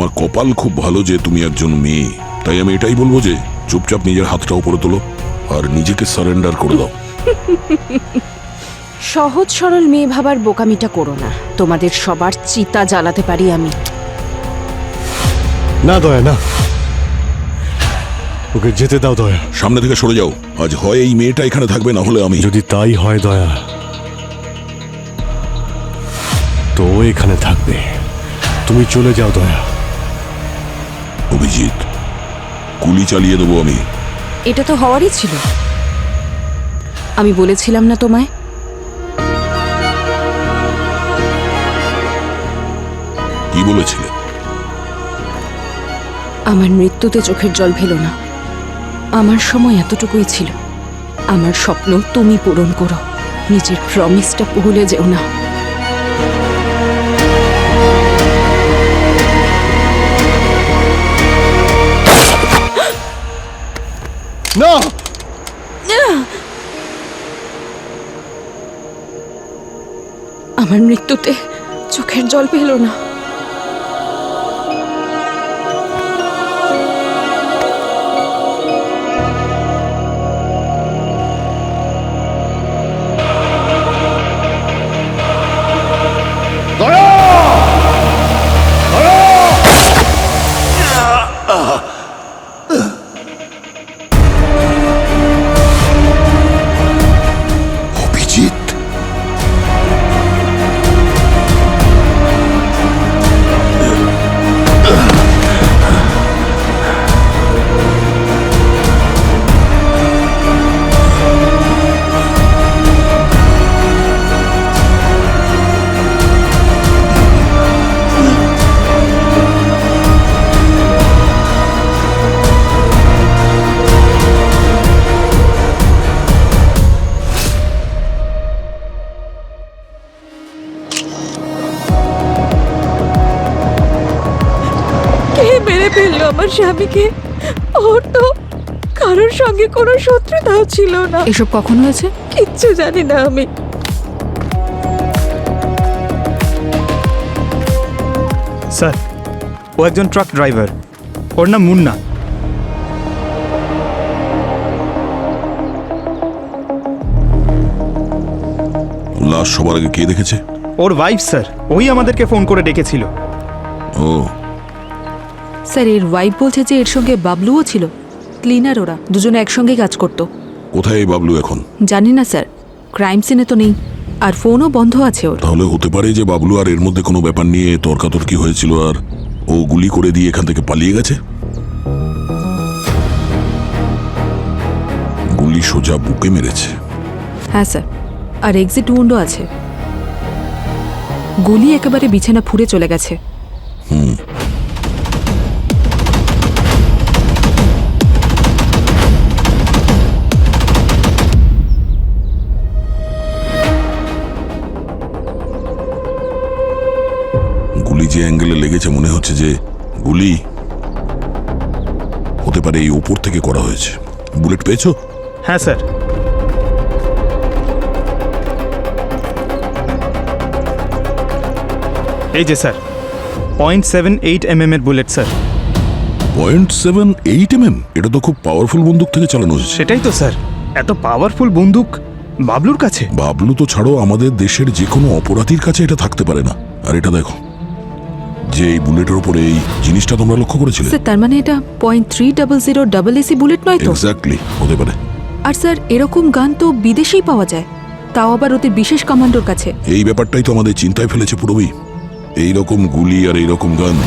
তোমার কপাল খুব ভালো যে তুমি একজন মেয়ে, তাই আমি এটাই বলবো যে চুপচাপ নিজের হাতটা উপরে তোলো আর নিজেকে সারেন্ডার করে দাও। সহজ সরল মেয়ে ভাবার বোকামিটা করো না, তোমাদের সবার চিতা জ্বালাতে পারি আমি। না দয়া, না, ওকে যেতে দাও দয়া। সামনে থেকে সরে যাও। আজ হয় এই মেয়েটা এখানে থাকবে, না হলে আমি। যদি তাই হয় দয়া, তো ও এখানে থাকবে। তুমি চলে যাও দয়া। অভিজিৎ, গুলি চালিয়ে দেবো আমি। এটা তো হওয়ারই ছিল। আমি বলেছিলাম না তোমায়? কি বলেছিলে? আমার মৃত্যুতে চোখের জল ফেলো না। আমার সময় এতটুকুই ছিল। আমার স্বপ্ন তুমি পূরণ করো, নিজের প্রমিসটা ভুলে যেও না। না, আমার মৃত্যুতে চোখের জল পেলো না। অভিজিৎ, কে মেরে ফেললো আমার স্বামীকে? ওর তো কারোর সঙ্গে কোনো শত্রুতাও ছিল না। এসব কখন হয়েছে? কিচ্ছু জানি না আমি। স্যার, ও একজন ট্রাক ড্রাইভার। ওর নাম মুন্না। লাশ সবার আগে কে দেখেছে? ওর ওয়াইফ স্যার, ওই আমাদেরকে ফোন করে ডেকেছিল। ও, স্যার, এর ওয়াইফ বলছে যে এর সঙ্গে বাবলুও ছিল। ক্লিনার, ওরা দুজনে একসঙ্গে কাজ করতো। কোথায় এই বাবলু এখন? জানি না স্যার, ক্রাইম সিনে তো নেই, আর ফোনও বন্ধ আছে ওর। তাহলে হতে পারে যে বাবলু আর এর মধ্যে কোনো ব্যাপার নিয়ে তর্কাতর্কি হয়েছিল আর ও গুলি করে দিয়ে এখান থেকে পালিয়ে গেছে। গুলি সোজা বুকে মেরেছে। হ্যাঁ স্যার, আর এক্সিট উন্ডও আছে। গুলি একেবারে বিছানা ফুঁড়ে চলে গেছে। গুলি যে অ্যাঙ্গেলে লেগেছে মনে হচ্ছে যে গুলি হতে পারে এই উপর থেকে করা হয়েছে। বুলেট পেয়েছো? হ্যাঁ স্যার। এই যে স্যার, 0.78 mm এর বুলেট স্যার। 0.78 mm? এটা তো খুব পাওয়ারফুল বন্দুক থেকে চালানো হয়েছে। সেটাই তো স্যার, এত পাওয়ারফুল বন্দুক বাবলুর কাছে। বাবলু তো ছাড়ো, আমাদের দেশের যে কোনো অপরাধীর কাছে এটা থাকতে পারে না। আর এটা দেখো, যে এই বুলেটের উপরে এই জিনিসটা তোমরা লক্ষ্য করেছিলে? স্যার, তার মানে এটা 0.300 AC বুলেট নয় তো? এক্স্যাক্টলি, হতে পারে। আর স্যার, এরকম গান তো বিদেশেই পাওয়া যায়, তাও আবার ওদের বিশেষ কমান্ডোর কাছে। এই ব্যাপারটাই তো আমাদের চিন্তায় ফেলেছে পুরোই। এইরকম গুলি আর এইরকম গান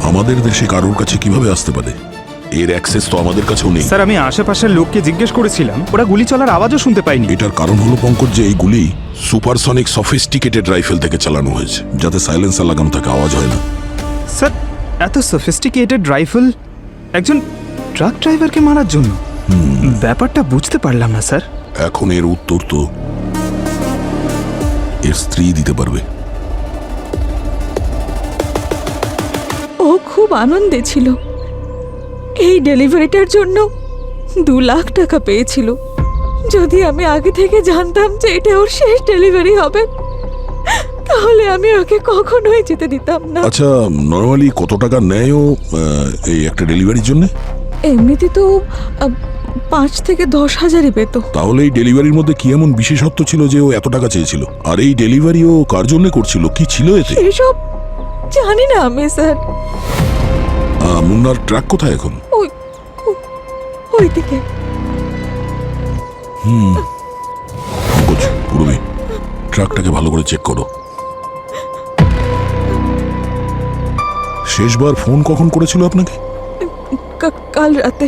আমাদের দেশে কারোর কাছে কিভাবে আসতে পারে? এর অ্যাক্সেস তো আমাদের কাছেও নেই। স্যার, আমি আশেপাশের লোককে জিজ্ঞেস করেছিলাম, ওরা গুলি চলার আওয়াজও শুনতে পায়নি। এটার কারণ হলো পঙ্কজ যে এই গুলি সুপারসনিক সফিস্টিকেটেড রাইফেল থেকে চালানো হয়েছে, যাতে সাইলেন্সার লাগানো থাকে, আওয়াজ হয় না। স্যার, এত সফিস্টিকেটেড রাইফেল একজন ট্রাক ড্রাইভারকে মারার জন্য? ব্যাপারটা বুঝতে পারলাম না স্যার। এখন এর উত্তর তো এর স্ত্রী দিতে পারবে। ও খুব আনন্দে ছিল। এই ডেলিভারিটার জন্য 2 লাখ টাকা পেয়েছিল। যদি আমি আগে থেকে জানতাম যে এটা ওর শেষ ডেলিভারি হবে, তাহলে আমি ওকে কখনোই যেতে দিতাম না। আচ্ছা, নর্মালি কত টাকা নেয় ও এই একটা ডেলিভারির জন্য? এমনিতে তো 5 থেকে 10,000ই পেত। তাহলে এই ডেলিভারির মধ্যে কি এমন বিশেষত্ব ছিল যে ও এত টাকা চেয়েছিল? আর এই ডেলিভারি ও কার জন্য করছিল, কি ছিল এতে? এসব জানি না আমি স্যার। মুন্নার ট্রাক কোথায় এখন? ওইদিকে। পঙ্কজ, পুরবী, ট্রাকটাকে ভালো করে চেক করো। শেষবার ফোন কখন করেছিল আপনাকে? কাল রাতে।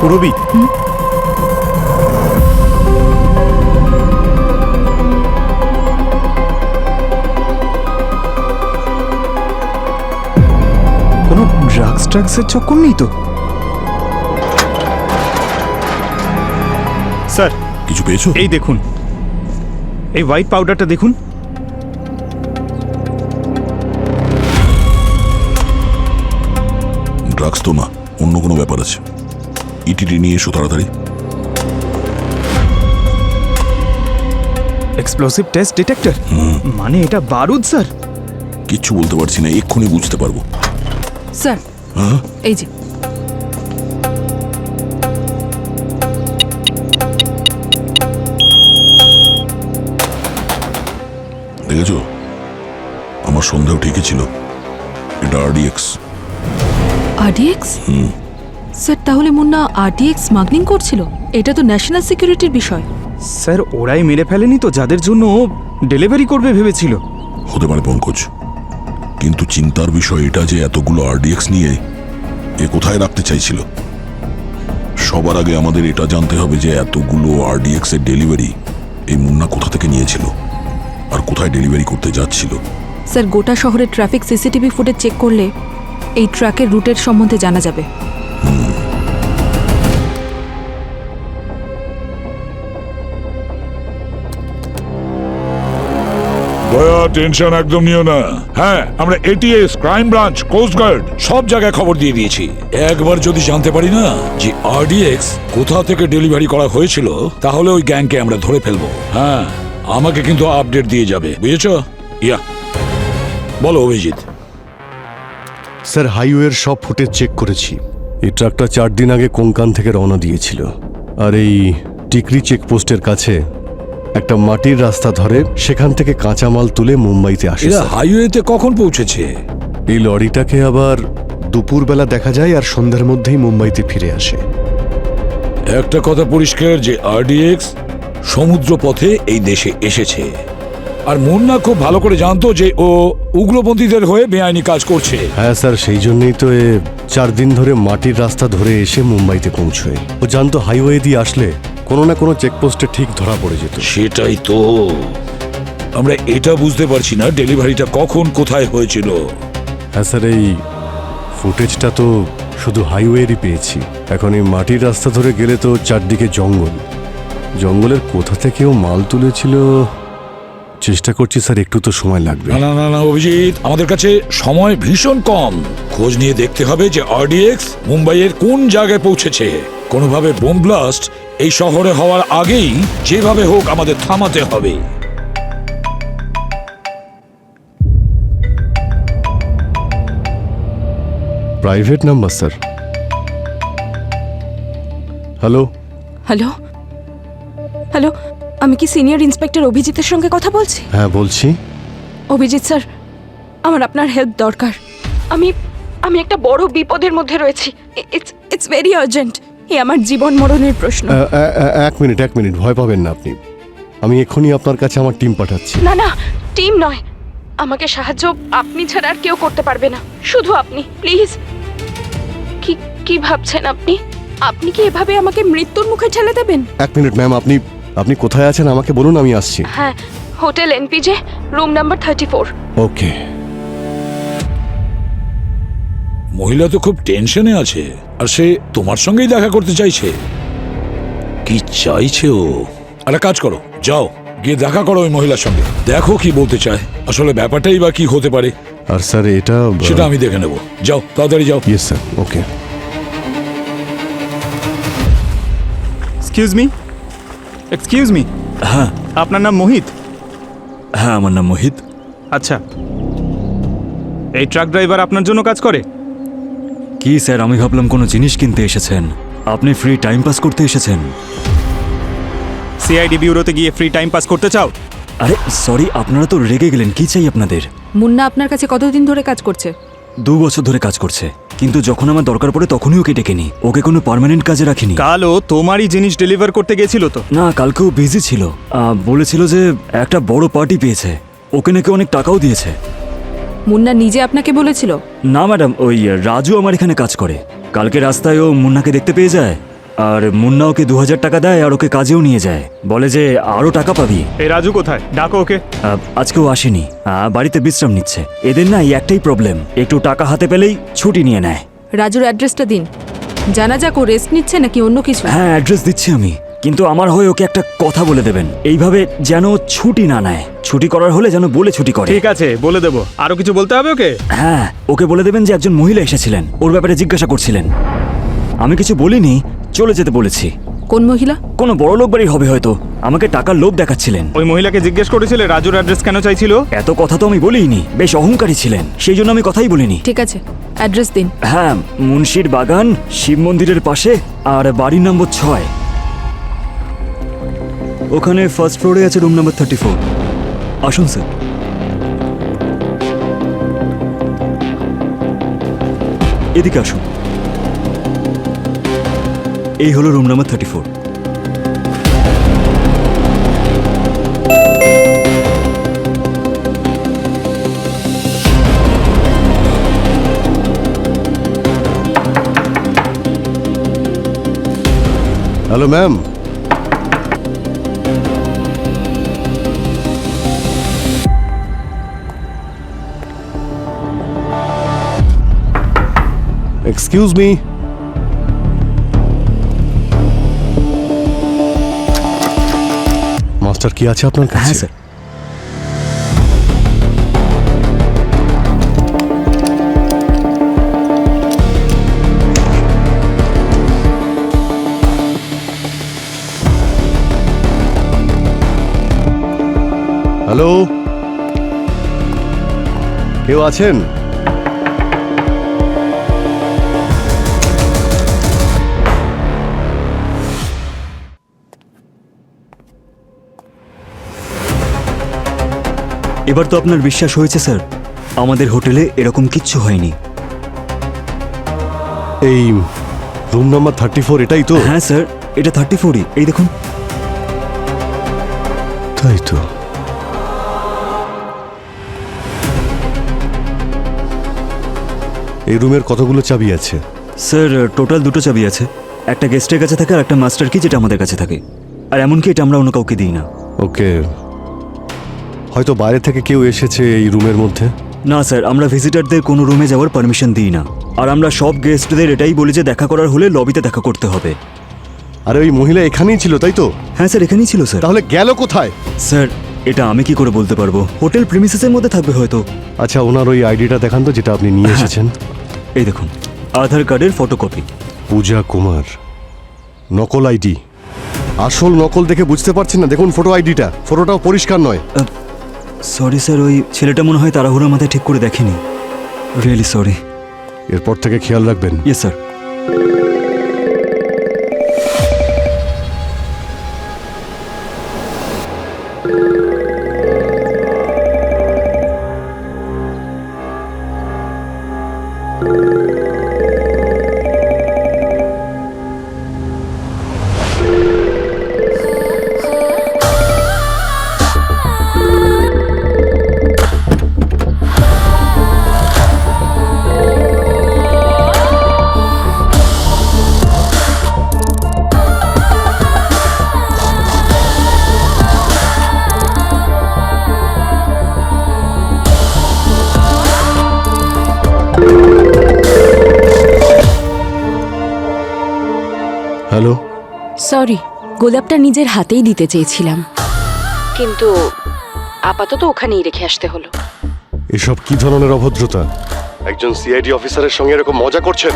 পুরবী, কোনো ড্রাগসের চক্কর নেই তো? স্যার, কিছু পেয়েছো? এই দেখুন, এই হোয়াইট পাউডারটা দেখুন। ড্রাগস তো না, অন্য কোনো ব্যাপার আছে। ইটিটি নিয়ে এসো তাড়াতাড়ি। এক্সপ্লোসিভ টেস্ট ডিটেক্টর, মানে এটা বারুদ স্যার? কিচ্ছু বলতে পারছি না, এক্ষুনি বুঝতে পারবো। স্যার, হ্যাঁ, এই যে। দেখেছো, আমার সন্দেহ ঠিকই ছিল, এটা আরডিএক্স। আরডিএক্স? স্যার, তাহলে মুন্না আরডিএক্স স্মাগলিং করছিল? এটা তো ন্যাশনাল সিকিউরিটির বিষয়। স্যার, ওরাই মেরে ফেলেনি তো যাদের জন্য ও ডেলিভারি করবে ভেবেছিল? হতে পারে পঙ্কজ, কিন্তু চিন্তার বিষয় এটা যে এতগুলো আরডিএক্স নিয়ে এ কোথায় রাখতে চাইছিল। সবার আগে আমাদের এটা জানতে হবে যে এতগুলো আরডিএক্স এর ডেলিভারি এই মুন্না কোথা থেকে নিয়েছিল আর কোথায় ডেলিভারি করতে যাচ্ছিল। স্যার, গোটা শহরে ট্রাফিক সিসিটিভি ফুটেজ চেক করলে এই ট্রাকের রুটের সম্বন্ধে জানা যাবে। দয়া, টেনশন একদম নিও না। হ্যাঁ, আমরা ATS, crime branch, coast guard সব জায়গায় খবর দিয়ে দিয়েছি। একবার যদি জানতে পারি না যে আরডিএক্স কোথা থেকে ডেলিভারি করা হয়েছিল, তাহলে ওই গ্যাংকে আমরা ধরে ফেলবো। হ্যাঁ, আমাকে কিন্তু আপডেট দিয়ে যাবে, বুঝেছো? ইয়া, বলো অভিজিৎ। স্যার, হাইওয়ের সব ফুটেজ চেক করেছি। এই ট্রাকটা 4 দিন আগে কোঙ্কান থেকে রওনা দিয়েছিল, আর এই টিকরি চেকপোস্টের কাছে একটা মাটির রাস্তা ধরে সেখান থেকে কাঁচামাল তুলে মুম্বাইতে আসে। এরা স্যার। হাইওয়েতে কখন পৌঁছেছে? এই লরিটাকে আবার দুপুরবেলা দেখা যায় আর সন্ধ্যার মধ্যেই মুম্বাইতে ফিরে আসে। একটা কথা পরিষ্কার যে আরডিএক্স সমুদ্র পথে এই দেশে এসেছে, আর মুন্না খুব ভালো করে জানতো যে ও উগ্রপন্থীদের হয়ে বেআইনি কাজ করছে। হ্যাঁ স্যার, সেই জন্যই তো 4 দিন ধরে মাটির রাস্তা ধরে এসে মুম্বাইতে পৌঁছয়। ও জানতো হাইওয়ে দিয়ে আসলে কোনো না কোনো চেকপোস্টে ঠিক ধরা পড়ে যেত। সেটাই তো আমরা এটা বুঝতে পারছি না, ডেলিভারিটা কখন কোথায় হয়েছিল। হ্যাঁ স্যার, এই ফুটেজটা তো শুধু হাইওয়েরই পেয়েছি। এখন এই মাটির রাস্তা ধরে গেলে তো চারদিকে জঙ্গল, জঙ্গলের কোথা থেকেও মাল তুলেছিল। চেষ্টা করছি স্যার, একটু তো সময় লাগবে। না না না না অভিজিৎ, আমাদের কাছে সময় ভীষণ কম। খোঁজ নিয়ে দেখতে হবে যে আরডিএক্স মুম্বাইয়ের কোন জায়গায় পৌঁছেছে। কোনোভাবে বোম ব্লাস্ট এই শহরে হওয়ার আগেই যেভাবে হোক আমাদের থামাতে হবে। Private number sir. Hello hello hello, আমি কি সিনিয়র ইন্সপেক্টর অভিজিতের সঙ্গে কথা বলছি? হ্যাঁ বলছি। অভিজিৎ স্যার, আমার আপনার হেল্প দরকার। আমি আমি একটা বড় বিপদের মধ্যে রয়েছি। It's very urgent. এ আমার জীবন মরণের প্রশ্ন। এক মিনিট, ভয় পাবেন না আপনি। আমি এক্ষুনি আপনার কাছে আমার টিম পাঠাচ্ছি। না না, টিম নয়, আমাকে সাহায্য আপনি ছাড়া আর কেউ করতে পারবে না, শুধু আপনি, প্লিজ। কি কি ভাবছেন আপনি? আপনি কি এভাবে আমাকে মৃত্যুর মুখে ঠেলে দেবেন? 1 মিনিট ম্যাম, আপনি কোথায় আছেন আমাকে বলুন, আমি আসছি। হ্যাঁ, হোটেল এনপিজে, রুম নাম্বার 34। ওকে। মহিলা তো খুব টেনশনে আছে। আর সে তোমার সঙ্গেই দেখা করতে চাইছে। কি চাইছে ও? একটা কাজ করো, যাও গিয়ে দেখা করো ওই মহিলার সঙ্গে, দেখো কি বলতে চায়, আসলে ব্যাপারটাই বা কি হতে পারে আর স্যার এটা সেটা আমি দেখে নেব। যাও তাড়াতাড়ি যাও। ইয়েস স্যার, ওকে। এক্সকিউজ মি, হ্যাঁ আপনার নাম মোহিত? হ্যাঁ আমার নাম মোহিত। আচ্ছা, এই ট্রাক ড্রাইভার আপনার জন্য কাজ করে? কি স্যার, আমি ভাবলাম কোনো জিনিস কিনতে এসেছেন, আপনি ফ্রি টাইম পাস করতে এসেছেন। সিআইডি ব্যুরোতে গিয়ে ফ্রি টাইম পাস করতে চাও? আরে সরি, আপনারা তো রেগে গেলেন, কি চাই আপনাদের? মুন্না আপনার কাছে কতদিন ধরে কাজ করছে? 2 বছর ধরে কাজ করছে, কিন্তু যখন আমার দরকার পড়ে তখনই ওকে ডেকেনি, ওকে কোনো পার্মানেন্ট কাজে রাখিনি। কালও তোমারই জিনিস ডেলিভার করতে গেছিল তো? না, কালকেও বিজি ছিল, বলেছিল যে একটা বড় পার্টি পেয়েছে, ওকে নাকি অনেক টাকাও দিয়েছে। মুন্না নিজে আপনাকে বলেছিল? না ম্যাডাম, ওই রাজু আমার এখানে কাজ করে, কালকে রাস্তায় ও মুন্নাকে দেখতে পেয়ে যায়, আর মুন্না ওকে 2000 টাকা দেয় আর ওকে কাজেও নিয়ে যায়, বলে যে আরও টাকা পাবি। এই রাজু কোথায়? ডাকো ওকে। আজকেও আসেনি, বাড়িতে বিশ্রাম নিচ্ছে। এদের না এই একটাই প্রবলেম, একটু টাকা হাতে পেলেই ছুটি নিয়ে নেয়। রাজুর অ্যাড্রেসটা দিন, জানা যাক ও রেস্ট নিচ্ছে নাকি অন্য কিছু। হ্যাঁ অ্যাড্রেস দিচ্ছি আমি, কিন্তু আমার হয়ে ওকে একটা কথা বলে দেবেন, এইভাবে যেন ছুটি না নেয়, ছুটি করার হলে যেন বলে ছুটি করে। ঠিক আছে, বলে দেবো। আরো কিছু বলতে হবে ওকে? হ্যাঁ, ওকে বলে দেবেন যে একজন মহিলা এসেছিলেন, ওর ব্যাপারে জিজ্ঞাসা করছিলেন। আমি কিছু বলিনি, চলে যেতে বলেছি। কোন মহিলা? কোনো বড় লোক বাড়ির হবে হয়তো, আমাকে টাকার লোভ দেখাচ্ছিলেন। ওই মহিলাকে জিজ্ঞেস করেছিলে রাজুর অ্যাড্রেস কেন চাইছিল? এত কথা তো আমি বলিনি, বেশ অহংকারী ছিলেন, সেই জন্য আমি কথাই বলিনি। ঠিক আছে, অ্যাড্রেস দিন। হ্যাঁ, মুন্সির বাগান, শিব মন্দিরের পাশে, আর বাড়ির নম্বর 6। ওখানে ফার্স্ট ফ্লোরে আছে রুম নাম্বার 34। আসুন স্যার। এদিকে আসুন, এই হলো room number 34। Hello ma'am, excuse me. Master কি আছে আপনার কাছে? হ্যাঁ স্যার। হ্যালো, কেউ আছেন? এবার তো আপনার বিশ্বাস হয়েছে স্যার, আমাদের হোটেলে এরকম কিচ্ছু হয়নি। এই রুম নাম্বার 34 এটাই তো? হ্যাঁ স্যার, এটা 34ই, এই দেখুন। তাই তো। এই রুমের কতগুলো চাবি আছে? স্যার টোটাল 2টো চাবি আছে, একটা গেস্টের কাছে থাকে আর একটা মাস্টার কি, যেটা আমাদের কাছে থাকে, আর এমনকি এটা আমরা অন্য কাউকে দিই না। ওকে, হয়তো বাইরে থেকে কেউ এসেছে এই রুমের মধ্যে। না স্যার, আমরা ভিজিটারদের কোনো রুমে যাওয়ার পারমিশন দিই না, আর আমরা সব গেস্টদের এটাই বলি যে দেখা করার হলে লবিতে দেখা করতে হবে। আরে ওই মহিলা এখানেই ছিল তাই তো? হ্যাঁ স্যার, এখানেই ছিল স্যার। তাহলে গেল কোথায়? স্যার এটা আমি কি করে বলতে পারবো, হোটেল প্রিমিসেসের মধ্যে থাকবে হয়তো। আচ্ছা, ওনার ওই আইডিটা দেখান তো যেটা আপনি নিয়ে এসেছেন। এই দেখুন, আধার কার্ডের ফটোকপি। পূজা কুমার, নকল আইডি। আসল নকল দেখে বুঝতে পারছেন না? দেখুন ফটো আইডিটা, ফটোটাও পরিষ্কার নয়। সরি স্যার, ওই ছেলেটা মনে হয় তাড়াহুড়োর মাথায় ঠিক করে দেখেনি, রিয়েলি সরি। এরপর থেকে খেয়াল রাখবেন। Yes sir. সরি, গোলাপটা নিজের হাতেই দিতে চেয়েছিলাম, কিন্তু আপাতত ওখানেই রেখে আসতে হলো। এসব কি ধরনের অভদ্রতা? একজন সিআইডি অফিসারের সঙ্গে এরকম মজা করছেন?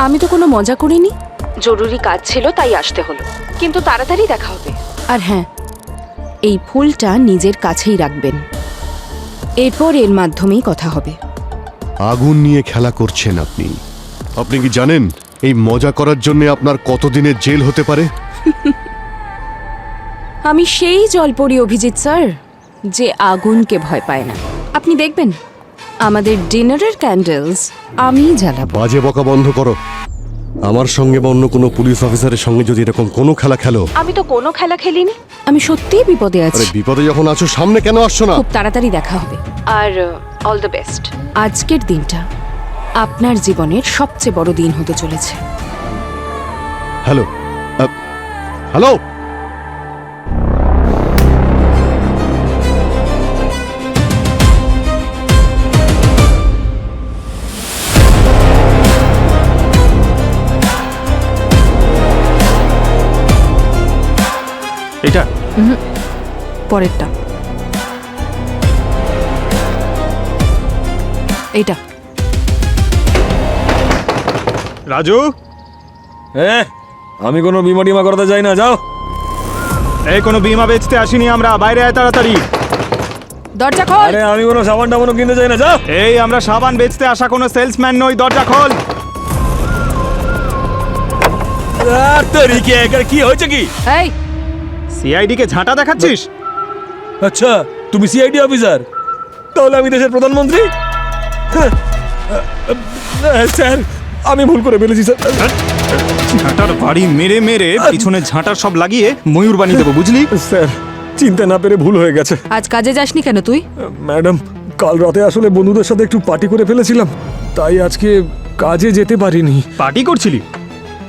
আমি তো কোনো মজা করিনি, জরুরি কাজ ছিল তাই আসতে হলো, কিন্তু তাড়াতাড়ি দেখা হবে। আর হ্যাঁ, এই ফুলটা নিজের কাছেই রাখবেন, এরপর এর মাধ্যমেই কথা হবে। আগুন নিয়ে খেলা করছেন আপনি। আপনি কি জানেন এই মজা করার জন্য আপনার কতদিনের জেল হতে পারে? আমি সেই জলপরি অভিজিৎ স্যার, যে আগুনকে ভয় পায় না। আপনি দেখবেন আমাদের ডিনারের ক্যান্ডেলস আমি জ্বালাবো। বাজে বকা বন্ধ করো। আমার সঙ্গে বা অন্য কোনো পুলিশ অফিসারের সঙ্গে যদি এরকম কোনো খেলা খেলো। আমি তো কোনো খেলা খেলিনি, আমি সত্যিই বিপদে আরে আছি। বিপদে যখন আছো সামনে কেন আসছো না? খুব তাড়াতাড়ি দেখা হবে, আর অল দ্য বেস্ট। আজকের দিনটা আপনার জীবনের সবচেয়ে বড় দিন হতে চলেছে। Hello, hello. এটা পরেরটা এইটা। রাজু, হ্যাঁ, আমি কোনো বিমা টিমা করাতে যাই না, যাও। এই কোনো বিমা বেচতে আসিনি আমরা, বাইরে আয় তাড়াতাড়ি। দরজা খোল। আরে আমি কোনো সাবান টাবানও কিনতে যাই না, যাও। এই আমরা সাবান বেচতে আসা কোনো সেলসম্যান নই, দরজা খোল। আর তরিকে এখানে কি হয়েছে কি? এই, সিআইডি কে ঝাঁটা দেখাচ্ছিস? আচ্ছা, তুমি সিআইডি অফিসার? তাহলে আমি দেশের প্রধানমন্ত্রী? স্যার, আমি ভুল করে ফেলেছি স্যার। ঝাঁটার বাড়ি মেরে মেরে পিছনে ঝাঁটার সব লাগিয়ে ময়ূর বানিয়ে দেবো, বুঝলি? স্যার, চিনতে না পেরে ভুল হয়ে গেছে। আজ কাজে যাসনি কেন তুই? ম্যাডাম, কাল রাতে আসলে বন্ধুদের সাথে একটু পার্টি করে ফেলেছিলাম, তাই আজকে কাজে যেতে পারিনি। পার্টি করছিলি?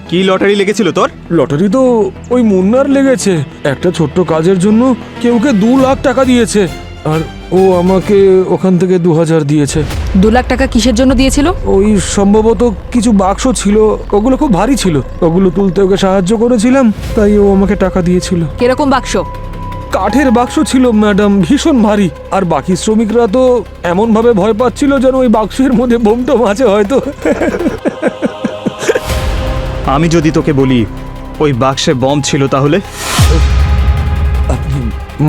কি লটারি লেগেছিল তোর? লটারি তো ওই মুন্নার লেগেছে। একটা ছোট্ট কাজের জন্য কেউকে 2 লাখ টাকা দিয়েছে, আর ও আমাকে ওখান থেকে 2000 দিয়েছে। 2 লাখ টাকা কিসের জন্য দিয়েছিল? ওই সম্ভবত কিছু বাক্স ছিল, ওগুলো খুব ভারী ছিল, ওগুলো তুলতে ওকে সাহায্য করেছিলাম, তাই ও আমাকে টাকা দিয়েছিল। কিরকম বাক্স? কাঠের বাক্স ছিল ম্যাডাম, ভীষণ ভারী। আর বাকি শ্রমিকরা তো এমনভাবে ভয় পাচ্ছিল যেন ওই বাক্সের মধ্যে বোম টোম আছে হয়তো। আমি যদি তোকে বলি ওই বাক্সে বম ছিল, তাহলে? আপনি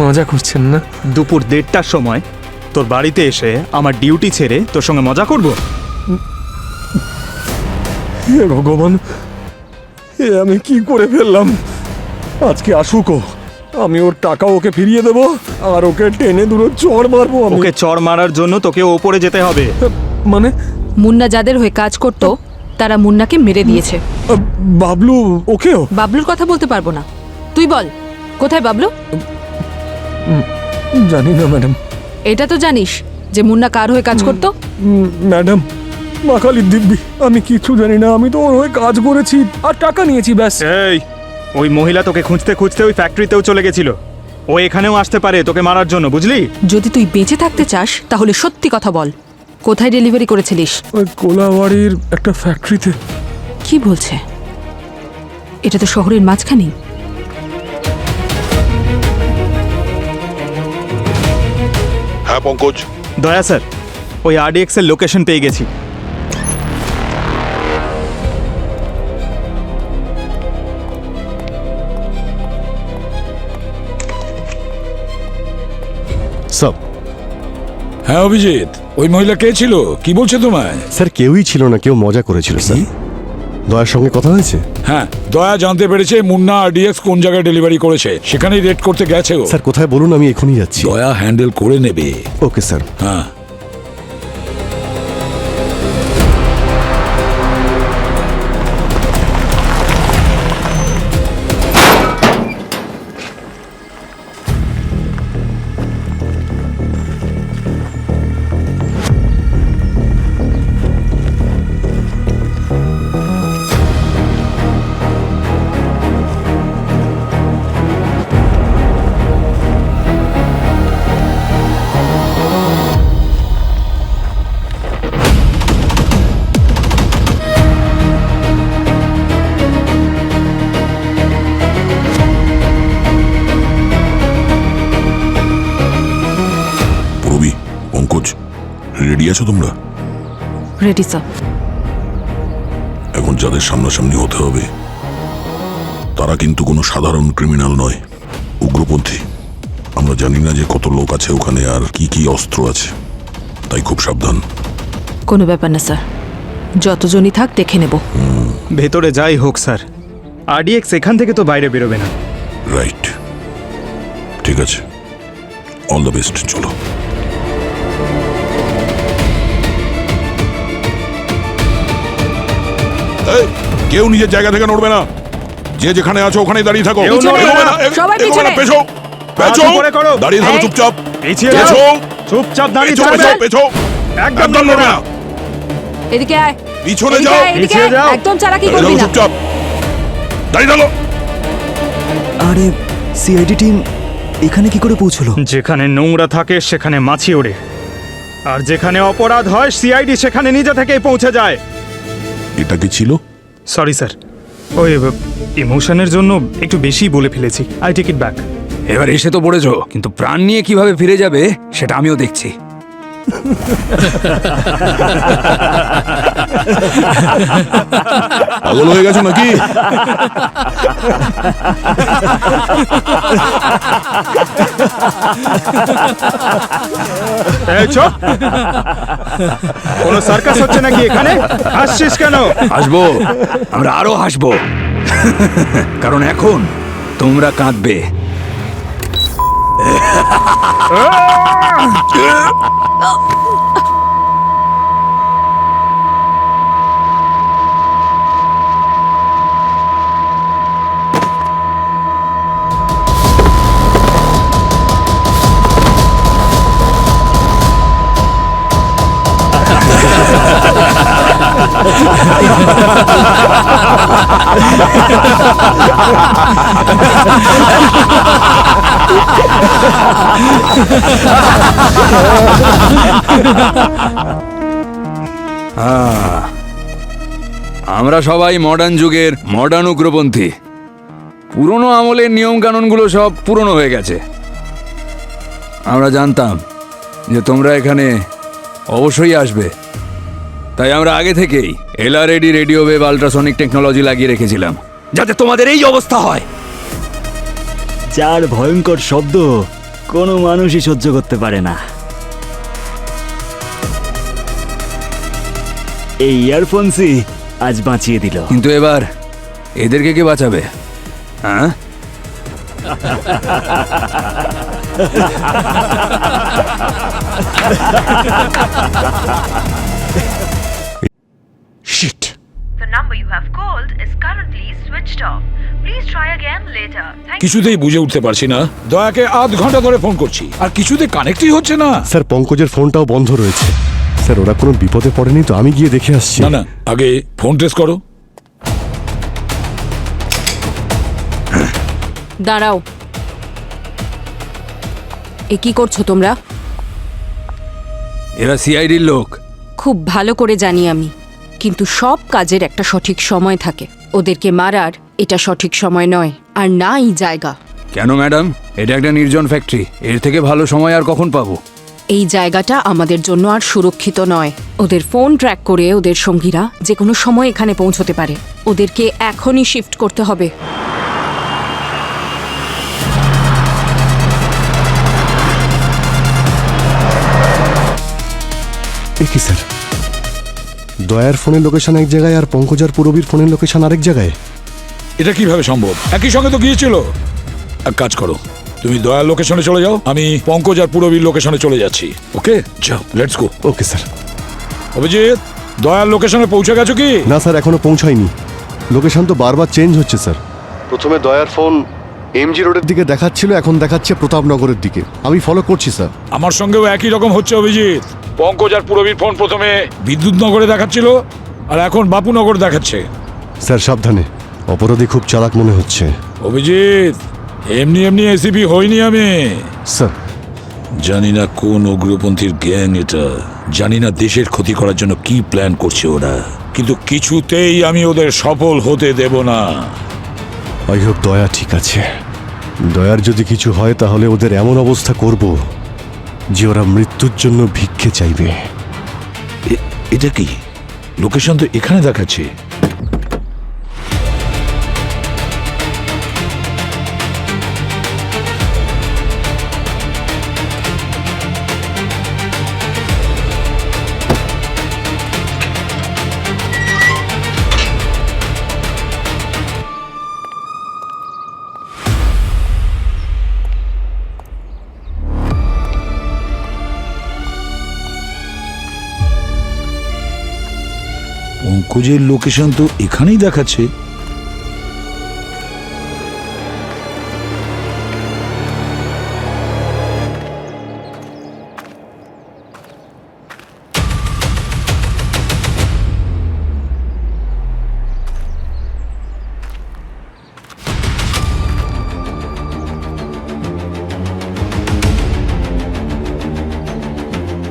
মজা করছেন না? দুপুর 1:30টার সময় তোর বাড়িতে এসে আমার ডিউটি ছেড়ে তোর সঙ্গে মজা করব? হে ভগবান, এ আমি কি করে ফেললাম? আজকে আসুক ও, আমি ওর টাকা ওকে ফিরিয়ে দেবো, আর ওকে টেনে দুটো চড় মারবো আমি। ওকে চড় মারার জন্য তোকে ওপরে যেতে হবে। মানে মুন্না যাদের হয়ে কাজ করতো তারা মুন্নাকে মেরে দিয়েছে। বাবলু ওকেও? বাবলুর কথা বলতে পারবো না, তুই বল কোথায় বাবলু? জানি না ম্যাডাম। এটা তো জানিস যে মুন্না কার হয়ে কাজ করতো? ম্যাডাম, মা কালীর দিব্যি, আমি কিছু জানি না। আমি তো ওর হয়ে কাজ করেছি আর টাকা নিয়েছি, ব্যাস। এই, ওই মহিলা তোকে খুঁজতে খুঁজতে ওই ফ্যাক্টরিতেও চলে গেছিল। ও এখানেও আসতে পারে তোকে মারার জন্য, বুঝলি? যদি তুই বেঁচে থাকতে চাস তাহলে সত্যি কথা বল, কোথায় ডেলিভারি করেছিলিস? ওই কোলাবাড়ির একটা ফ্যাক্টরিতে। কি বলছে? এটা তো শহরের মাঝখানেই। হ্যাঁ পঙ্কজ, দয়া স্যার, ওই আরডিএক্স এর লোকেশন পেয়ে গেছি। সব হ্যাঁ অভিজিৎ, ওই মহিলা কে ছিল? কি বলছে তোমায়? স্যার কেউই ছিল না, কেউ মজা করেছিল স্যার। দয়ার সঙ্গে কথা হয়েছে? হ্যাঁ, দয়া জানতে পেরেছে মুন্না আরডিএক্স কোন জায়গায় ডেলিভারি করেছে, সেখানেই রেড করতে গেছে ও। স্যার কোথায় বলুন, আমি এখনই যাচ্ছি। দয়া হ্যান্ডেল করে নেবে। Okay sir. হ্যাঁ। রেডি আছো তোমরা? Ready sir. এখন যাদের সামনাসামনি হতে হবে তারা কিন্তু কোনো সাধারণ ক্রিমিনাল নয়, উগ্রপন্থী। আমরা জানি না যে কত লোক আছে ওখানে আর কি কি অস্ত্র আছে, তাই খুব সাবধান। কোনো ব্যাপার না স্যার, যতজনই থাক দেখে নেব। ভেতরে যাই হোক স্যার, আরডিএক্স এখান থেকে তো বাইরে বেরোবে না। রাইট, ঠিক আছে, অল দ্য বেস্ট। চলো। এই, কেউ নিজের জায়গা থেকে নড়বে না, যে যেখানে আছো ওখানেই দাঁড়িয়ে থাকো। কেউ নড়বে এগোবে না, সবাই এগোবে না, পিছনে। পেছো পেছো, হাত উপরে করো। দাঁড়িয়ে থাকো এই। চুপচাপ। পিছিয়ে পেছো যাও, চুপচাপ দাঁড়িয়ে পেছো থাকবে। পেছো পেছো, একদম একদম নড়বে না। এদিকে আয়, পিছনে এদিকে যাও, আয়, এদিকে পিছিয়ে আয়। যাও। একদম চালাকি দাঁড়িয়ে করবি থাকো না। চুপচাপ, দাঁড়িয়ে থাকো। আরে সিআইডি টিম এখানে কি করে পৌঁছলো? যেখানে নোংরা থাকে সেখানে মাছি ওড়ে, আর যেখানে অপরাধ হয় সিআইডি সেখানে নিজে থেকেই পৌঁছে যায়। এটা কি ছিল? সরি স্যার, ওই ইমোশনের জন্য একটু বেশি বলে ফেলেছি। I take it back. এবার এসে তো পড়েছো, কিন্তু প্রাণ নিয়ে কিভাবে ফিরে যাবে সেটা আমিও দেখছি। পাগল হয়ে গেছো নাকি? এই চুপ! কোনো সার্কাস হচ্ছে নাকি এখানে? হাসছিস কেন? হাসবো, আমরা আরো হাসবো, কারণ এখন তোমরা কাঁদবে। আমরা সবাই মডার্ন যুগের মডার্ন উগ্রপন্থী। পুরনো আমলের নিয়ম কানুনগুলো সব পুরনো হয়ে গেছে। আমরা জানতাম যে তোমরা এখানে অবশ্যই আসবে, তাই আমরা আগে থেকেই এলআরএডি রেডিও ওয়েভ আল্ট্রাসনিক টেকনোলজি লাগিয়ে রেখেছিলাম, যাতে তোমাদের এই অবস্থা হয়। যার ভয়ঙ্কর শব্দ কোনো মানুষই সহ্য করতে পারে না। এই ইয়ারফোনসই আজ বাঁচিয়ে দিল। কিন্তু এবার এদেরকে কে বাঁচাবে? হ্যাঁ, sheet. The number you have called is currently switched off. Please try again later. Thank you. কিছুতেই বুঝে উঠতে পারছি না, দয়াকে আধ ঘন্টা ধরে ফোন করছি আর কিছুতে কানেক্টই হচ্ছে না। স্যার পঙ্কজের ফোনটাও বন্ধ রয়েছে। স্যার ওরা কোনো বিপদে পড়েনি তো? আমি গিয়ে দেখে আসছি। না না, আগে ফোন ট্রেস করো। দাঁড়াও, এ কি করছো তোমরা? এরা সিআইডির লোক। খুব ভালো করে জানি আমি, কিন্তু সব কাজের একটা সঠিক সময় থাকে। ওদেরকে মারার এটা সঠিক সময় নয়, আর না এই জায়গা। কেন ম্যাডাম? এটা একটা নির্জন ফ্যাক্টরি, এর থেকে ভালো সময় আর কখন পাবো? এই জায়গাটা আমাদের জন্য আর সুরক্ষিত নয়। ওদের ফোন ট্র্যাক করে ওদের সঙ্গীরা যে কোনো সময় এখানে পৌঁছতে পারে। ওদেরকে এখনই শিফট করতে হবে। এ কি স্যার, দয়ার ফোনের লোকেশন এক জায়গায় আর পঙ্কজার পুরবীর ফোনের লোকেশন আরেক জায়গায়? এটা কিভাবে সম্ভব? একই সঙ্গে তো গিয়েছিল। এক কাজ করো, তুমি দয়ার লোকেশনে চলে যাও, আমি পঙ্কজ আর পুরবীর লোকেশনে চলে যাচ্ছি। ওকে, যাও, let's go. Okay sir. Abhijit, দয়ার লোকেশনে পৌঁছে গেছো কি? না স্যার, এখনো পৌঁছায়নি। লোকেশন তো বারবার চেঞ্জ হচ্ছে স্যার। প্রথমে দয়ার ফোন এমজি রোডের দিকে দেখাচ্ছিল, এখন দেখাচ্ছে প্রতাপনগরের দিকে। আমি ফলো করছি স্যার। আমার সঙ্গেও একই রকম হচ্ছে অভিজিৎ। পঙ্কজ আর পুরবীর ফোন প্রথমে বিদ্যুৎনগরে দেখাচ্ছিল আর এখন বাপুনগর দেখাচ্ছে। স্যার সাবধানে, অপরাধী খুব চালাক মনে হচ্ছে। অভিজিৎ, এমনি এমনি এসিপি হইনি আমি। স্যার জানি না কোন উগ্রপন্থীর গ্যাং এটা, জানি না দেশের ক্ষতি করার জন্য কি প্ল্যান করছে ওরা, কিন্তু কিছুতেই আমি ওদের সফল হতে দেব না। আই হোপ দয়া ঠিক আছে। দয়ার যদি কিছু হয় তাহলে ওদের এমন অবস্থা করব যে ওরা মৃত্যুর জন্য ভিক্ষে চাইবে। এটা কি? লোকেশন তো এখানে দেখাচ্ছে। পঙ্কজের লোকেশন তো এখানেই দেখাচ্ছে।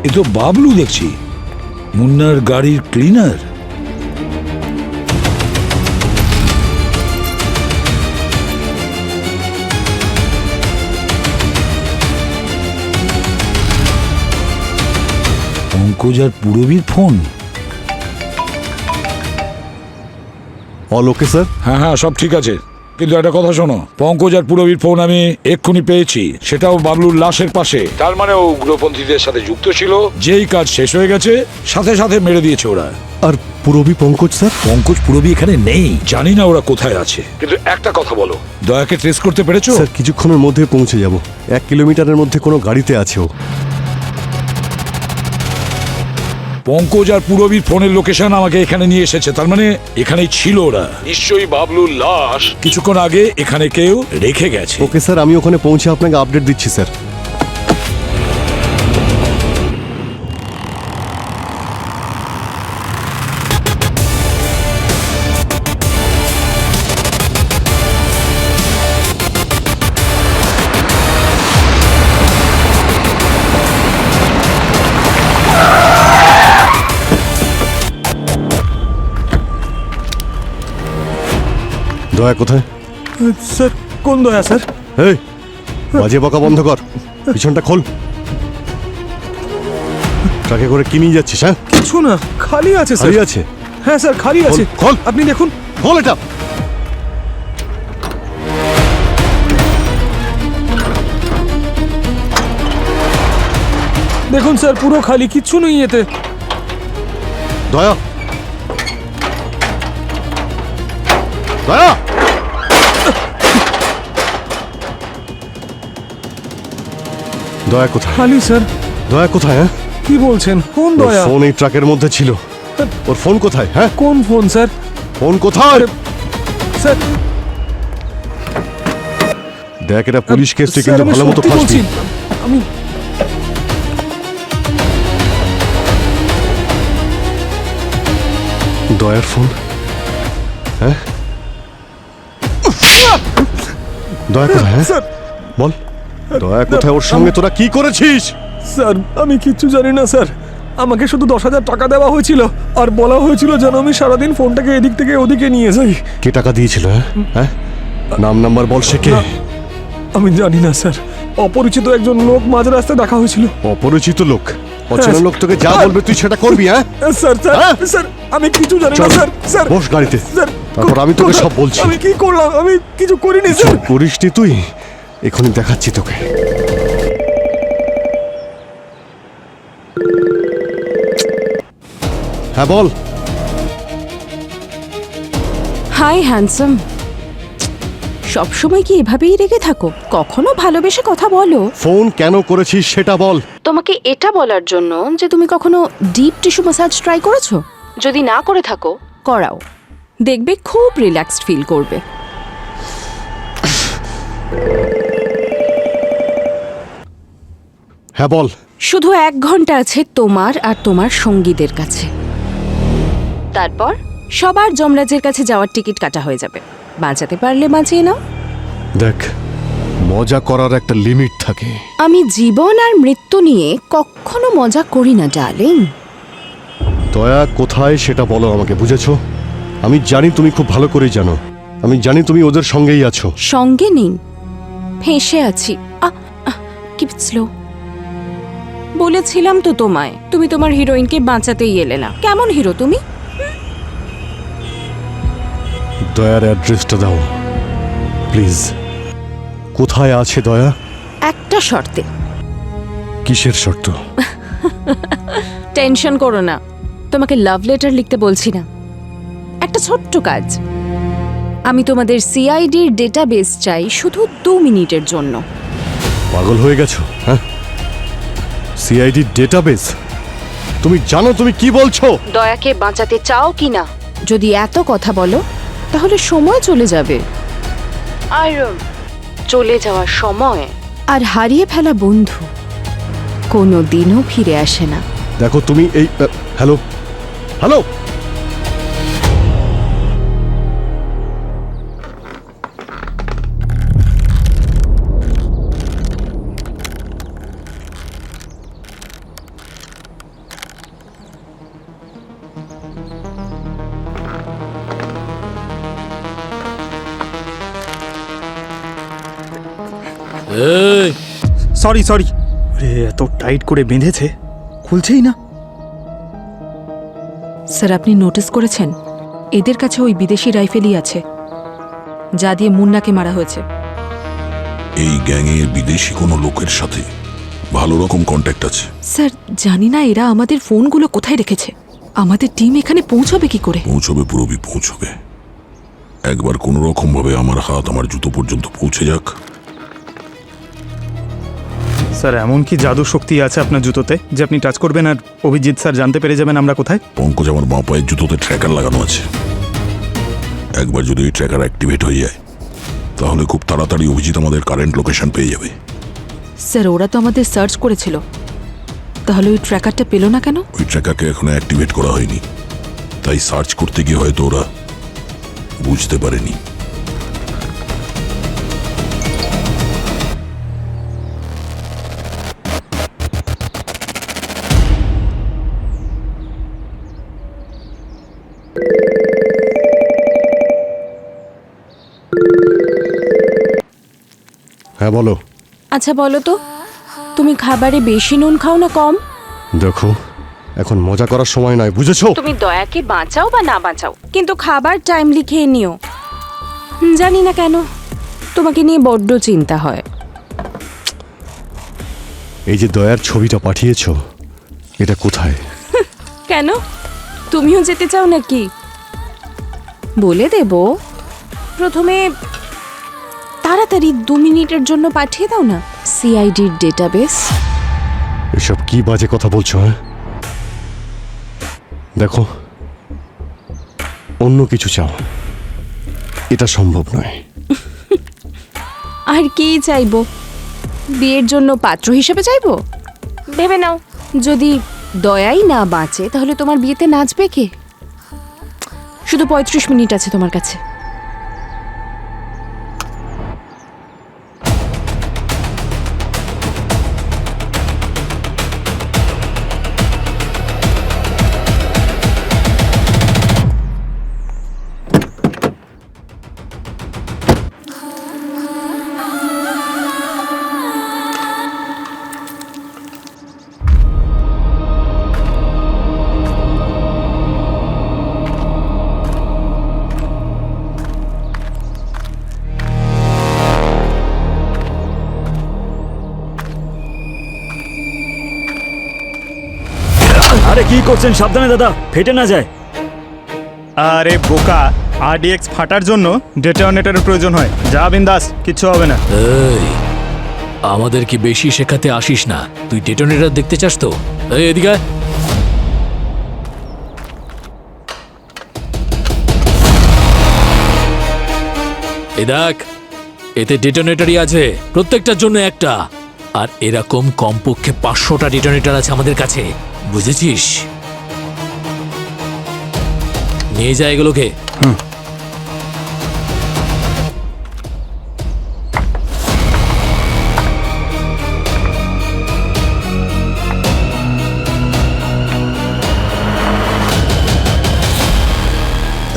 এ তো বাবলু দেখছি, মুন্নার গাড়ির ক্লিনার। পঙ্কজ আর পুরবীর ফোন। All okay sir? হ্যাঁ হ্যাঁ, সব ঠিক আছে, কিন্তু একটা কথা শোনো, পঙ্কজ আর পুরবীর ফোন আমি এক্ষুনি পেয়েছি, সেটাও বাবলুর লাশের পাশে। তার মানে ও উগ্রপন্থীদের সাথে যুক্ত ছিল। যেই কাজ শেষ হয়ে গেছে সাথে সাথে মেরে দিয়েছে ওরা। আর পুরবী পঙ্কজ স্যার? পঙ্কজ পুরবী এখানে নেই, জানি না ওরা কোথায় আছে। কিন্তু একটা কথা বলো, দয়াকে ট্রেস করতে পেরেছো? স্যার কিছুক্ষণের মধ্যে পৌঁছে যাব। 1 কিলোমিটারের মধ্যে কোনো গাড়িতে আছে ও। পঙ্কজ আর পুরবীর ফোনের লোকেশন আমাকে এখানে নিয়ে এসেছে, তার মানে এখানেই ছিল ওরা। নিশ্চয়ই বাবলুর লাশ কিছুক্ষণ আগে এখানে কেউ রেখে গেছে। ওকে স্যার, আমি ওখানে পৌঁছে আপনাকে আপডেট দিচ্ছি স্যার। দয়া কোথায়? স্যার কোন দয়া স্যার? এই বাজে বকা বন্ধ কর, পিছনটা খোল। ট্রাকে করে কি নিয়ে যাচ্ছিস? হ্যাঁ কিছু না, খালি আছে স্যার। খালি আছে? হ্যাঁ স্যার খালি আছে। খোল। আপনি দেখুন। খোল এটা। দেখুন স্যার, পুরো খালি, কিচ্ছু নেই এতে। দয়া, দয়া, দয়া কোথায়? খালি স্যার। দয়া কোথায়? হ্যাঁ কি বলছেন? কোন ওর দয়া? ফোন এই ট্রাকের মধ্যে ছিল। ওর ফোন কোথায়? হ্যাঁ কোন ফোন স্যার? ফোন কোথায়? স্যার দেখ, এটা পুলিশ কেস, তুই স্যার, কিন্তু আমি ভালো মতো সত্যি ফাঁসবি। বলছি। আমি দয়ার ফোন? হ্যাঁ দয়া কোথায়? হ্যাঁ স্যার, বল, দয়া কোথায়? ওর সঙ্গে তোরা কি করেছিস? স্যার আমি কিচ্ছু জানি না স্যার। আমাকে শুধু 10,000 টাকা দেওয়া হয়েছিল আর বলা হয়েছিল যেন আমি সারাদিন ফোনটাকে এদিক থেকে ওদিকে নিয়ে যাই। কে টাকা দিয়েছিল? হ্যাঁ হ্যাঁ নাম নাম্বার বল, সে কে? না, আমি জানি না স্যার। অপরিচিত একজন লোক মাঝ রাস্তায় দেখা হয়েছিল। অপরিচিত লোক? অচেনা লোক তোকে যা বলবে তুই সেটা করবি? হ্যাঁ স্যার স্যার হ্যাঁ? স্যার আমি কিছু জানি না চল, স্যার। স্যার বস গাড়িতে, স্যার, তারপর আমি তোকে সব বলছি। আমি কি করলাম? আমি কিছু করিনি কিছু স্যার। করিসনি তুই, এখনই দেখাচ্ছি তোকে। হ্যাঁ বল। High handsome. সবসময় কি এভাবেই রেগে থাকো? কখনো ভালোবেসে কথা বলো। ফোন কেন করেছিস সেটা বল। তোমাকে এটা বলার জন্য যে তুমি কখনো ডিপ টিস্যু ম্যাসাজ ট্রাই করেছো? যদি না করে থাকো, করাও, দেখবে খুব রিল্যাক্সড ফিল করবে। হ্যাঁ বল। শুধু 1 ঘন্টা আছে তোমার আর তোমার সঙ্গীদের কাছে, তারপর সবার যমরাজের কাছে যাওয়ার টিকিট কাটা হয়ে যাবে। বাঁচাতে পারলে বাঁচিয়ে নাও। দেখ, মজা করার একটা লিমিট থাকে। আমি জীবন আর মৃত্যু নিয়ে কখনো মজা করি না ডার্লিং। দয়া কোথায় সেটা বলো আমাকে, বুঝেছো? আমি জানি তুমি খুব ভালো করেই জানো। আমি জানি তুমি ওদের সঙ্গেই আছো। সঙ্গে নেই, ফেঁসে আছি। Keep slow. বলেছিলাম তো তোমায়, তুমি তোমার হিরোইনকে বাঁচাতেই এলে না। কেমন হিরো তুমি? দয়ার অ্যাড্রেসটা দাও প্লিজ। কোথায় আছে দয়া? একটা শর্তে। কিসের শর্ত? টেনশন করো না, তোমাকে লাভ লেটার লিখতে বলছি না, একটা ছোট্ট কাজ। আমি তোমাদের সিআইডির ডেটাবেস চাই শুধু 2 মিনিটের জন্য। পাগল হয়ে গেছো? হ্যাঁ, সিআইডি ডেটাবেস? তুমি জানো তুমি কি বলছো? দয়াকে বাঁচাতে চাও কি না? যদি এত কথা বলো তাহলে সময় চলে যাবে, আর চলে যাওয়ার সময় আর হারিয়ে ফেলা বন্ধু কোনো দিনও ফিরে আসে না। দেখো তুমি এই হ্যালো হ্যালো সরি সরি, এত টাইট করে বেঁধেছে, খুলছেই না। স্যার আপনি নোটিস করেছেন এদের কাছে ওই বিদেশি রাইফেলই আছে যা দিয়ে মুন্নাকে মারা হয়েছে। এই গ্যাংয়ে বিদেশি কোনো লোকের সাথে ভালো রকম কন্ট্যাক্ট আছে। স্যার জানি না এরা আমাদের ফোনগুলো কোথায় রেখেছে। আমাদের টিম এখানে পৌঁছবে কি করে? পৌঁছবে, পুরোবি পৌঁছবে। একবার কোনো রকম ভাবে আমার হাত আমার জুতো পর্যন্ত পৌঁছে যাক। স্যার এমন কি জাদু শক্তি আছে আপনার জুতোতে যে আপনি টাচ করবেন আর অভিজিৎ স্যার জানতে পেরে যাবেন আমরা কোথায়? পঙ্কজ, আমার বাঁ পায়ের জুতোতে ট্র্যাকার লাগানো আছে। একবার যদি এই ট্র্যাকার অ্যাক্টিভেট হয়ে যায় তাহলে খুব তাড়াতাড়ি অভিজিৎ আমাদের কারেন্ট লোকেশন পেয়ে যাবে। স্যার ওরা তো আমাদের সার্চ করেছিল, তাহলে ওই ট্র্যাকারটা পেল না কেন? ওই ট্র্যাকারকে এখনো অ্যাক্টিভেট করা হয়নি, তাই সার্চ করতে গিয়ে হয়তো ওরা বুঝতে পারেনি। হ্যাঁ বলো। আচ্ছা বলো তো, তুমি খাবারে বেশি নুন খাও না কম? দেখো এখন মজা করার সময় নয়, বুঝেছো? তুমি দয়াকে বাঁচাও বা না বাঁচাও, কিন্তু খাবার টাইমলি খেয়ে নিও। জানি না কেন তোমাকে নিয়ে বড্ড চিন্তা হয়। এই যে দয়ার ছবিটা পাঠিয়েছো, এটা কোথায়? কেন, তুমিও যেতে চাও নাকি? বলে দেব, প্রথমে তাড়াতাড়ি 2 মিনিটের জন্য পাঠিয়ে দাও না সিআইডির ডেটাবেস। এসব কি বাজে কথা বলছো? হ্যাঁ দেখো, অন্য কিছু চাও, এটা সম্ভব নয়। আর কি চাইবো? বিয়ের জন্য পাত্র হিসেবে চাইবো? ভেবে নাও, যদি দয়াই না বাঁচে তাহলে তোমার বিয়েতে নাচবে কে? শুধু 35 মিনিট আছে তোমার কাছে। আরে কি করছেন, সাবধানে দাদা, ফেটে না যায়। আরে বোকা, আরডিএক্স ফাটার জন্য ডেটোনেটরের প্রয়োজন হয়। যা বিন্দাস, কিচ্ছু হবে না। এই আমাদের কি বেশি শেখাতে আসিস না? তুই ডেটোনেটর দেখতে চাস তো? এই এদিকে আয়। এই দেখ, এতে ডেটোনেটরই আছে, প্রত্যেকটার জন্য একটা। আর এরকম কমপক্ষে 500টা ডেটোনেটর আছে আমাদের কাছে, বুঝেছিস? নিয়ে যায় এগুলোকে।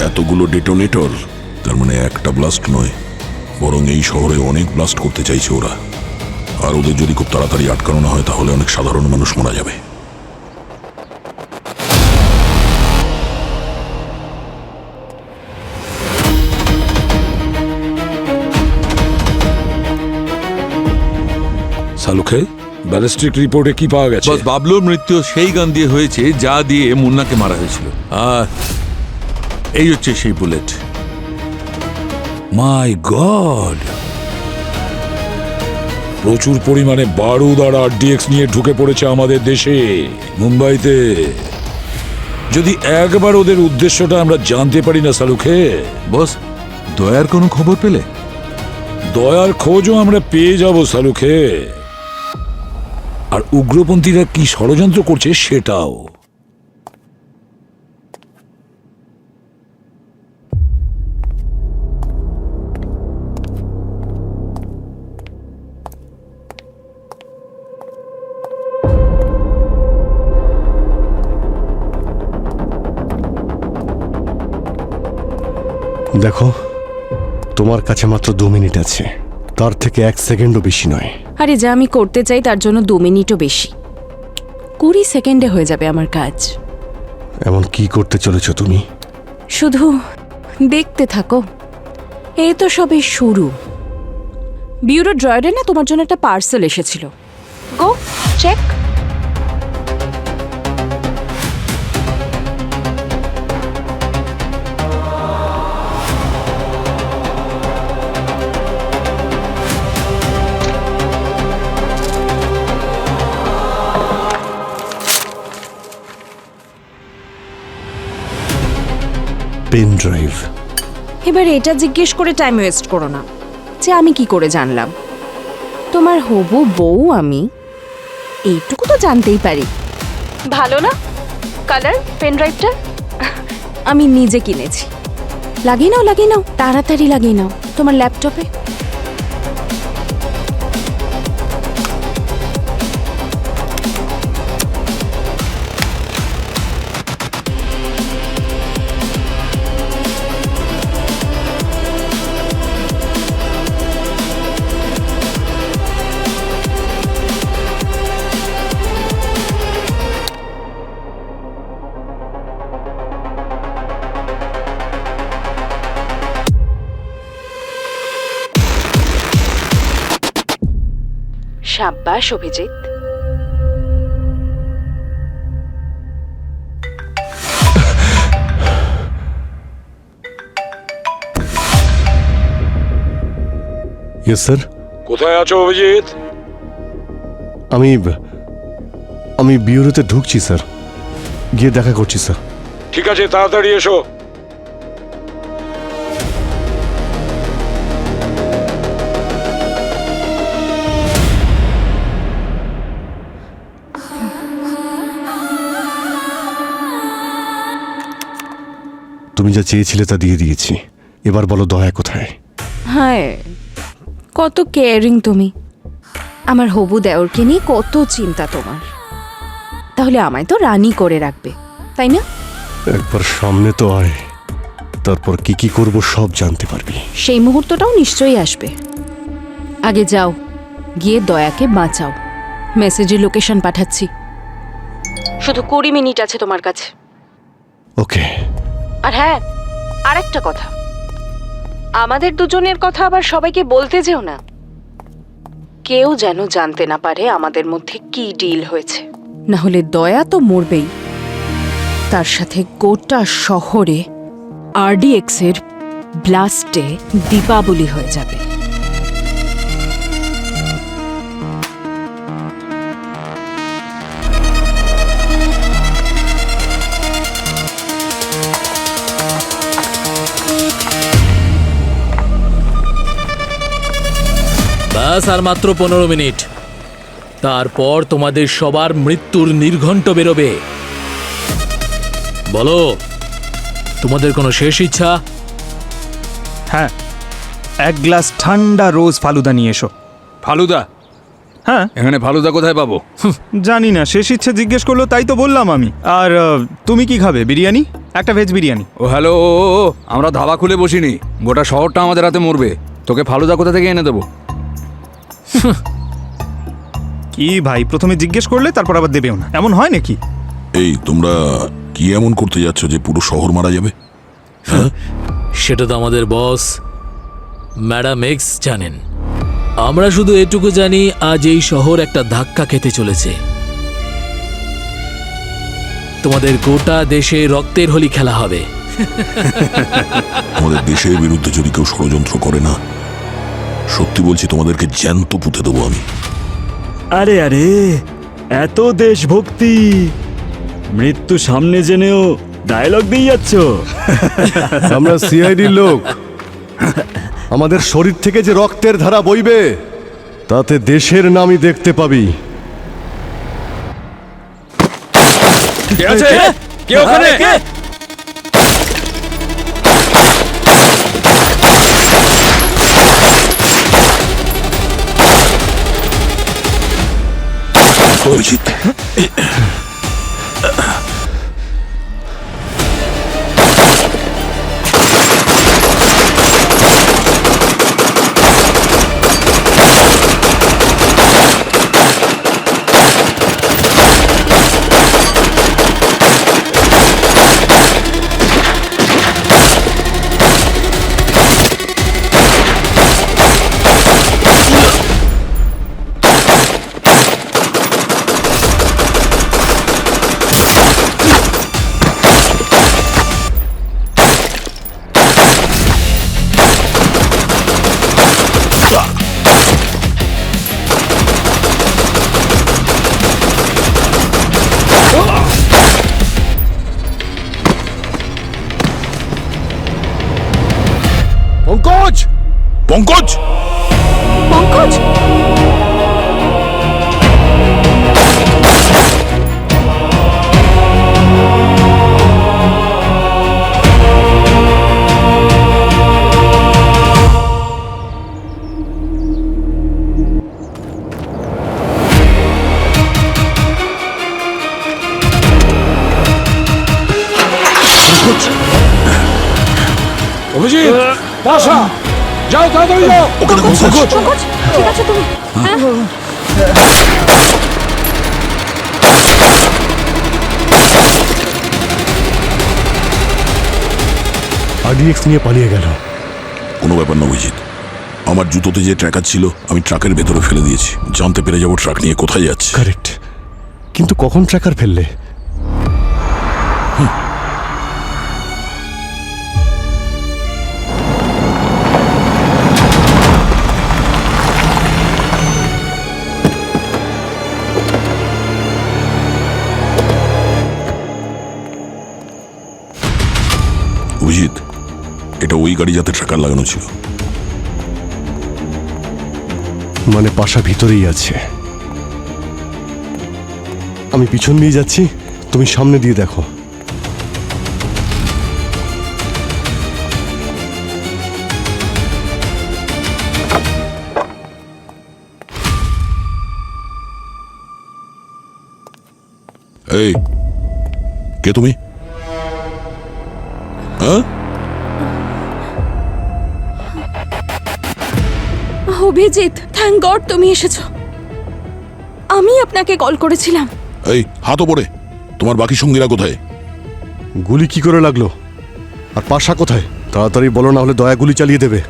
এতগুলো ডেটোনেটর, তার মানে একটা ব্লাস্ট নয়, বরং এই শহরে অনেক ব্লাস্ট করতে চাইছে ওরা। আর ওদের যদি খুব তাড়াতাড়ি আটকানো না হয় তাহলে অনেক সাধারণ মানুষ মারা যাবে। সালুখে, ব্যালিস্টিক রিপোর্টে কি পাওয়া গেছে? বস, বাবলুর মৃত্যু সেই গান দিয়ে হয়েছে যা দিয়ে মুন্নাকে মারা হয়েছিল। আর এই হচ্ছে সেই বুলেট। মাই গড, প্রচুর পরিমাণে বারুদ আর আরডিএক্স নিয়ে ঢুকে পড়েছে আমাদের দেশে, মুম্বাইতে। যদি একবার ওদের উদ্দেশ্যটা আমরা জানতে পারি না সালুখে। বস, দয়ার কোনো খবর পেলে? দয়ার খোঁজও আমরা পেয়ে যাব সালুখে, আর উগ্রপন্থীরা কি ষড়যন্ত্র করছে সেটাও। দেখো, তোমার কাছে মাত্র 2 মিনিট আছে, তার থেকে 1 সেকেন্ডও বেশি নয়। আরে যা আমি করতে চাই তার জন্য 2 মিনিটও বেশি। 20 সেকেন্ডে হয়ে যাবে আমার কাজ। এমন কি করতে চলেছ তুমি? শুধু দেখতে থাকো, এই তো সবে শুরু। বিউরো ড্রয়ারে না তোমার জন্য একটা পার্সেল এসেছিল। Go check. Pen drive. এবার এটা জিজ্ঞেস করে টাইম ওয়েস্ট করো না যে আমি কি করে জানলাম। তোমার হবু বউ আমি, এইটুকু তো জানতেই পারি। ভালো না কালার পেন ড্রাইভটা? আমি নিজে কিনেছি। লাগিয়ে নাও, তাড়াতাড়ি লাগিয়ে নাও তোমার ল্যাপটপে। সাব্বাস অভিজিৎ। Yes sir. কোথায় আছো অভিজিৎ? আমি বিউরোতে ঢুকছি স্যার, গিয়ে দেখা করছি স্যার। ঠিক আছে, তাড়াতাড়ি এসো। তুমি যা চেয়েছিলে তা দিয়ে দিয়েছি, এবার বলো দয়া কোথায়? হ্যাঁ, কত কেয়ারিং তুমি। আমার হবু দেওরকে নিয়ে কত চিন্তা তোমার। তাহলে আমায় তো রানী করে রাখবে, তাই না? একবার সামনে তো আয়, তারপর কি কি করব সব জানতে পারবি। সেই মুহূর্তটাও নিশ্চয়ই আসবে। আগে যাও, গিয়ে দয়াকে বাঁচাও। মেসেজে লোকেশন পাঠাচ্ছি। শুধু 20 মিনিট আছে তোমার কাছে। ওকে। আর হ্যাঁ, আরেকটা কথা, আমাদের দুজনের কথা আবার সবাইকে বলতে যেও না। কেউ যেন জানতে না পারে আমাদের মধ্যে কি ডিল হয়েছে, না হলে দয়া তো মরবেই, তার সাথে গোটা শহরে আরডিএক্স এর ব্লাস্টে দীপাবলি হয়ে যাবে। ব্যাস আর মাত্র 15 মিনিট, তারপর তোমাদের সবার মৃত্যুর নির্ঘণ্ট বেরোবে। বলো, তোমাদের কোনো শেষ ইচ্ছা? হ্যাঁ, 1 গ্লাস ঠান্ডা রোজ ফালুদা নিয়ে এসো। ফালুদা? হ্যাঁ। এখানে ফালুদা কোথায় পাবো? জানি না, শেষ ইচ্ছে জিজ্ঞেস করলো তাই তো বললাম আমি। আর তুমি কি খাবে? বিরিয়ানি? একটা ভেজ বিরিয়ানি। ও হ্যালো, আমরা ধাবা খুলে বসিনি, গোটা শহরটা আমাদের হাতে মরবে। তোকে ফালুদা কোথা থেকে এনে দেবো? কি ভাই, প্রথমে জিজ্ঞেস করলে তারপর আবার দেবেও না, এমন হয় নাকি? এই তোমরা কি এমন করতে যাচ্ছ যে পুরো শহর মারা যাবে? হ্যাঁ, সেটা তো আমাদের বস ম্যাডাম এক্স জানেন। আমরা শুধু এটুকু জানি, আজ এই শহর একটা ধাক্কা খেতে চলেছে। তোমাদের গোটা দেশে রক্তের হোলি খেলা হবে। আমাদের দেশের বিরুদ্ধে যদি কেউ ষড়যন্ত্র করে না, সত্যি বলছি তোমাদেরকে জ্যান্ত পুঁতে দেবো আমি। আরে আরে, এত দেশভক্তি, মৃত্যু সামনে জেনেও ডায়লগ দিয়ে যাচ্ছ। আমরা সিআইডির লোক, আমাদের শরীর থেকে যে রক্তের ধারা বইবে তাতে দেশের নামই দেখতে পাবি। কে আছে? কে ওখানে? অভিজিৎ, পঙ্কজ! পঙ্কজ! পঙ্কজ, অভিজিৎ, বাসা, যাও তাড়াতাড়ি যাও। ওখানে পঙ্কজ! পঙ্কজ, ঠিক আছে তুমি? হ্যাঁ? আরডিএক্স নিয়ে পালিয়ে গেল। কোনো ব্যাপার না অভিজিৎ, আমার জুতোতে যে ট্র্যাকার ছিল আমি ট্রাকের ভেতরে ফেলে দিয়েছি। জানতে পেরে যাবো ট্রাক নিয়ে কোথায় যাচ্ছে। কারেক্ট, কিন্তু কখন ট্র্যাকার ফেললে? অভিজিৎ, এটা ওই গাড়ি যাতে ট্র্যাকার লাগানো ছিল। মানে পাশা ভিতরেই আছে। আমি পিছন দিয়ে যাচ্ছি, তুমি সামনে দিয়ে দেখো। এই, কে তুমি? হ্যাঁ, অভিজিৎ, থ্যাংক গড তুমি এসেছো। আমি আপনাকে কল করেছিলাম। এই হাত ওপরে। তোমার বাকি সঙ্গীরা কোথায়? গুলি কি করে লাগলো? আর পাশা কোথায়? তাড়াতাড়ি বলো, না হলে দয়া গুলি চালিয়ে দেবে।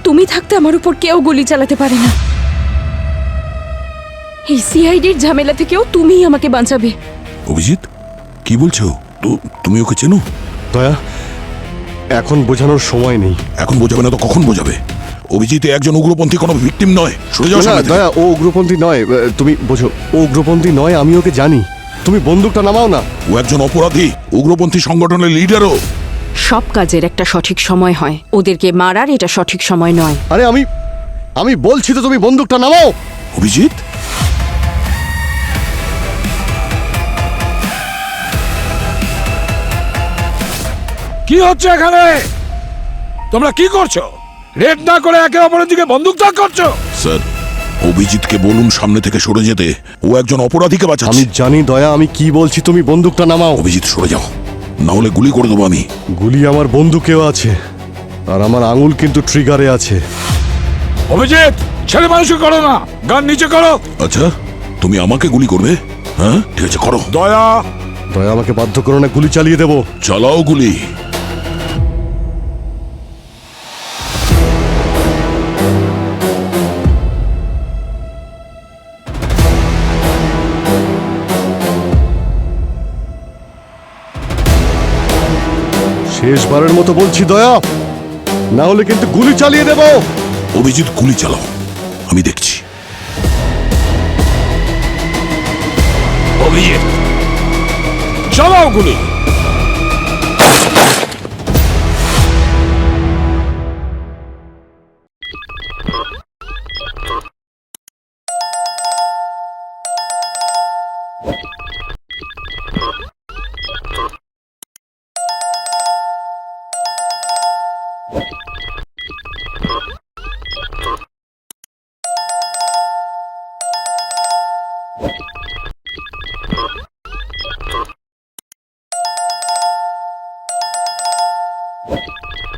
তুমি থাকতে আমার উপর কেউ গুলি চালাতে পারে না। এই সিআইডির ঝামেলা থেকেও তুমিই আমাকে বাঁচাবে। অভিজিৎ, কি বলছো? তুমি ওকে চেনো? দয়া, এখন বোঝানোর সময় নেই। এখন বোঝাবে না তো কখন বোঝাবে? অভিজিৎ একজন উগ্রপন্থী, কোনো ভিকটিম নয়। সরে যাও না, সামনে থেকে। দয়া, ও উগ্রপন্থী নয়। তুমি বোঝো, ও উগ্রপন্থী নয়, আমি ওকে জানি। তুমি বন্দুকটা নামাও না। ও একজন অপরাধী, উগ্রপন্থী সংগঠনের লিডারও। সব কাজের একটা সঠিক সময় হয়, ওদেরকে মারার এটা সঠিক সময় নয়। আরে আমি বলছি তো, তুমি বন্দুকটা নামাও। অভিজিৎ, কি হচ্ছে এখানে? তোমরা কি করছো? রেড না করে একে অপরের দিকে বন্দুক তাক করছো? স্যার, অভিজিৎকে বলুন সামনে থেকে সরে যেতে। ও একজন অপরাধীকে আমি বাঁচাচ্ছে। জানি দয়া, আমি কি বলছি, তুমি বন্দুকটা নামাও। অভিজিৎ সরে যাও, না হলে গুলি করে দেবো আমি। গুলি আমার বন্দুকেও আছে, আর আমার আঙুল কিন্তু ট্রিগারে আছে। অভিজিৎ, ছেলে মানুষকে করো না, গান নিচে করো। আচ্ছা, তুমি আমাকে গুলি করবে? হ্যাঁ, ঠিক আছে, করো। দয়া, দয়া আমাকে বাধ্য করো না, গুলি চালিয়ে দেবো। চালাও গুলি। শেষবারের মতো বলছি দয়া, না হলে কিন্তু গুলি চালিয়ে দেবো। অভিজিৎ, গুলি চালাও, আমি দেখছি। অভিজিৎ, চালাও গুলি।